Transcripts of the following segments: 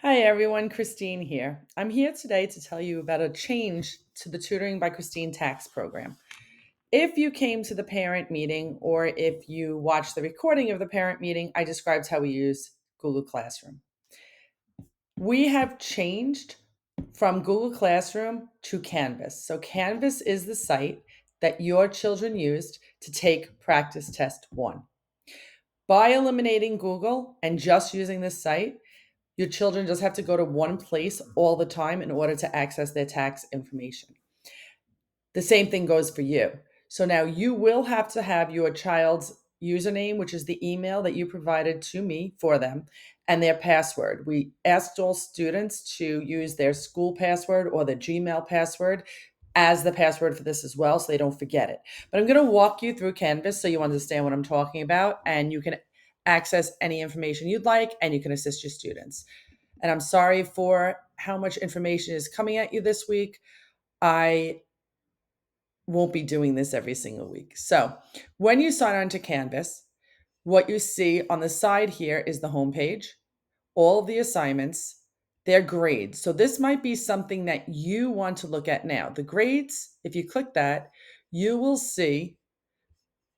Hi everyone, Christine here. I'm here today to tell you about a change to the Tutoring by Christine tax program. If you came to the parent meeting or if you watched the recording of the parent meeting, I described how we use Google Classroom. We have changed from Google Classroom to Canvas. So Canvas is the site that your children used to take practice test 1. By eliminating Google and just using this site, your children just have to go to one place all the time in order to access their tax information. The same thing goes for you. So now you will have to have your child's username, which is the email that you provided to me for them, and their password. We asked all students to use their school password or the Gmail password as the password for this as well, so they don't forget it. But I'm going to walk you through Canvas so you understand what I'm talking about, and you can access any information you'd like, and you can assist your students. And I'm sorry for how much information is coming at you this week. I won't be doing this every single week. So when you sign on to Canvas, what you see on the side here is the homepage, all of the assignments, their grades. So this might be something that you want to look at now. The grades, if you click that, you will see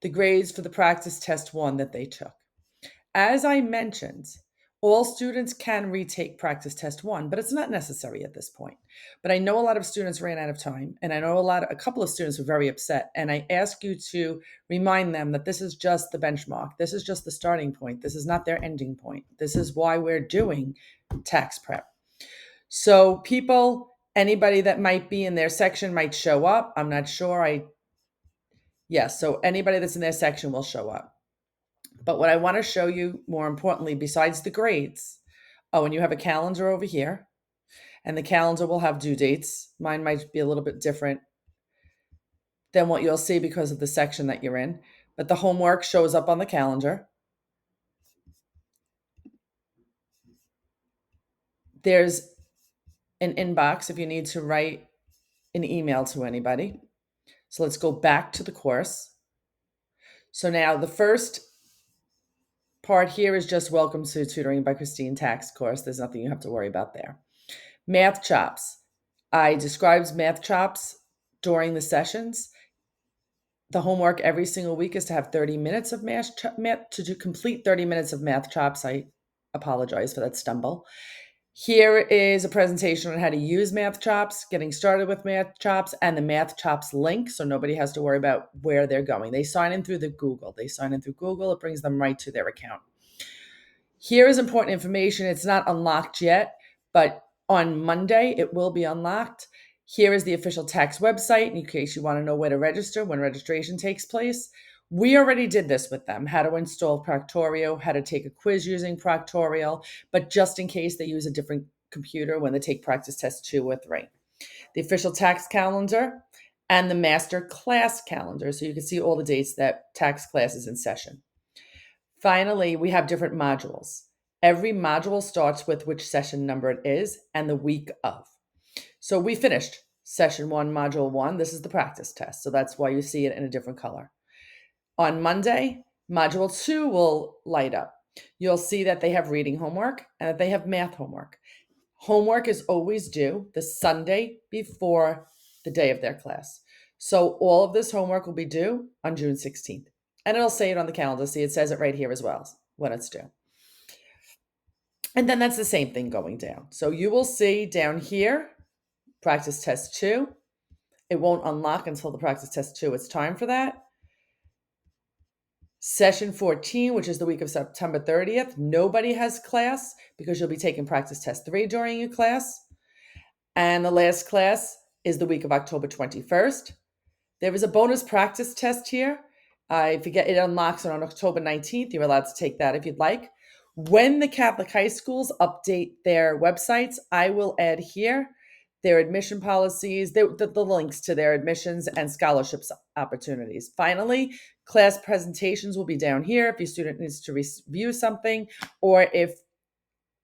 the grades for the practice test 1 that they took. As I mentioned, all students can retake practice test 1, but it's not necessary at this point. But I know a lot of students ran out of time, and I know a couple of students were very upset. And I ask you to remind them that this is just the benchmark. This is just the starting point. This is not their ending point. This is why we're doing tax prep. So anybody that might be in their section might show up. I'm not sure. Yes, so anybody that's in their section will show up. But what I want to show you more importantly, besides the grades, and you have a calendar over here, and the calendar will have due dates. Mine might be a little bit different than what you'll see because of the section that you're in, but the homework shows up on the calendar. There's an inbox if you need to write an email to anybody. So let's go back to the course. So now the first part here is just welcome to Tutoring by Christine tax course. There's nothing you have to worry about there. Math chops. I described math chops during the sessions. The homework every single week is to have 30 minutes of complete 30 minutes of math chops. I apologize for that stumble. Here is a presentation on how to use math chops, getting started with math chops, and the math chops link, so nobody has to worry about where they're going. They sign in through Google. It brings them right to their account. Here is important information. It's not unlocked yet, but on Monday it will be unlocked. Here is the official tax website in case you want to know where to register when registration takes place. We already did this with them, how to install Proctorio, how to take a quiz using Proctorial, but just in case they use a different computer when they take practice test 2 or 3. The official tax calendar and the master class calendar, so you can see all the dates that tax class is in session. Finally, we have different modules. Every module starts with which session number it is and the week of. So we finished session 1, module 1. This is the practice test. So that's why you see it in a different color. On Monday, module 2 will light up. You'll see that they have reading homework and that they have math homework. Homework is always due the Sunday before the day of their class. So all of this homework will be due on June 16th. And it'll say it on the calendar. See, it says it right here as well when it's due. And then that's the same thing going down. So you will see down here, practice test 2. It won't unlock until the practice test 2. It's time for that. Session 14, which is the week of September 30th, nobody has class because you'll be taking practice test 3 during your class. And the last class is the week of October 21st. There is a bonus practice test here. I forget, it unlocks on October 19th. You're allowed to take that if you'd like. When the Catholic high schools update their websites, I will add here their admission policies, the links to their admissions and scholarships opportunities. Finally, class presentations will be down here if your student needs to review something or if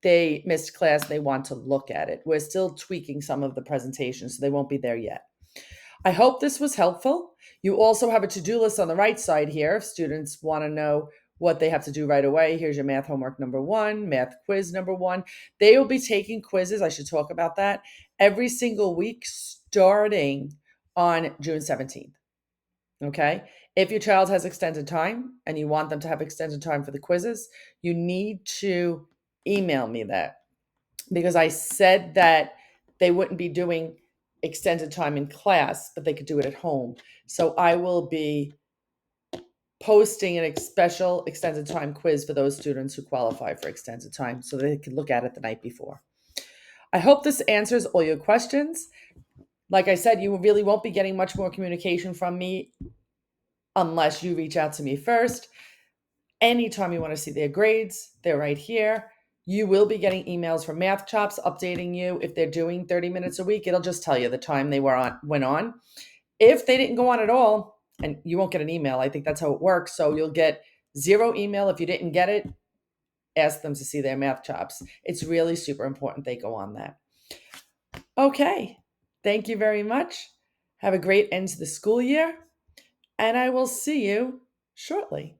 they missed class, they want to look at it. We're still tweaking some of the presentations, so they won't be there yet. I hope this was helpful. You also have a to-do list on the right side here if students want to know what they have to do right away. Here's your math homework number 1, math quiz number 1. They will be taking quizzes, I should talk about that, every single week starting on June 17th. Okay? If your child has extended time and you want them to have extended time for the quizzes, you need to email me that, because I said that they wouldn't be doing extended time in class, but they could do it at home. So I will be posting a special extended time quiz for those students who qualify for extended time so they can look at it the night before. I hope this answers all your questions. Like I said, you really won't be getting much more communication from me unless you reach out to me first. Anytime you want to see their grades, they're right here. You will be getting emails from Math Chops updating you. If they're doing 30 minutes a week, it'll just tell you the time they went on. If they didn't go on at all, and you won't get an email, I think that's how it works. So you'll get 0 email. If you didn't get it, ask them to see their Math Chops. It's really super important they go on that. Okay. Thank you very much. Have a great end to the school year, and I will see you shortly.